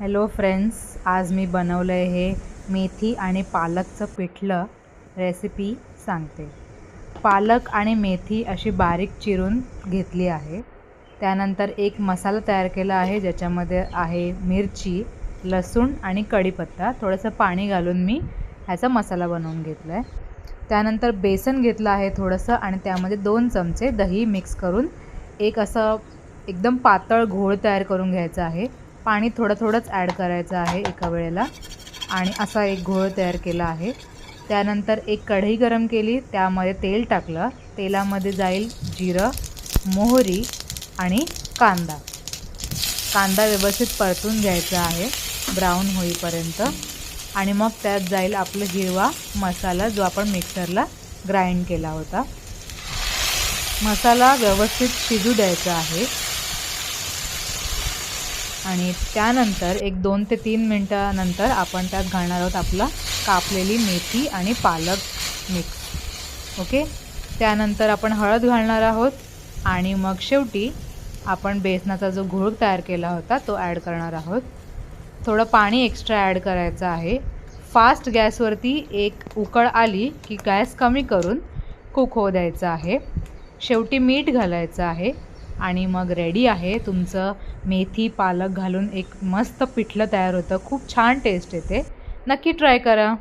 Hello friends, आज मी बनवलं आहे हे मेथी आणि पालकचं पिठलं रेसिपी सांगते। पालक आणि मेथी अशी बारीक चिरून घेतली आहे। त्यानंतर एक मसाला तयार केला आहे ज्याच्यामध्ये आहे मिरची, लसूण आणि कढीपत्ता। थोडंसं पाणी घालून मी ह्याचा मसाला बनवून घेतला आहे। त्यानंतर बेसन घेतलं आहे थोडंसं आणि त्यामध्ये 2 चमचे दही मिक्स करून एक असं एकदम पातळ घोळ तयार करून घ्यायचा आहे। पाणी थोडंच ॲड करायचं आहे एका वेळेला आणि असा एक घोळ तयार केला आहे। त्यानंतर एक कढई गरम केली, त्यामध्ये तेल टाकलं। तेलामध्ये जाईल जिरं, मोहरी आणि कांदा। कांदा व्यवस्थित परतून घ्यायचा आहे ब्राऊन होईपर्यंत आणि मग त्यात जाईल आपला हिरवा मसाला जो आपण मिक्सरला ग्राइंड केला होता। मसाला व्यवस्थित शिजू द्यायचा आहे आणि त्यानंतर एक 2 ते 3 मिनिटानंतर आपण त्यात घालणार आहोत आपला कापलेली मेथी आणि पालक मिक्स। ओके, त्यानंतर आपण हळद घालणार आहोत आणि मग शेवटी आपण बेसनाचा जो घोळ तयार केला होता तो ॲड करणार आहोत। थोडं पाणी एक्स्ट्रा ॲड करायचं आहे। फास्ट गॅसवरती एक उकळ आली की गॅस कमी करून कुक होऊ द्यायचं आहे। शेवटी मीठ घालायचं आहे आणि मग रेडी आहे तुमचं मेथी पालक घालून एक मस्त पिठलं तयार होतं। खूप छान टेस्ट येते, नक्की ट्राय करा।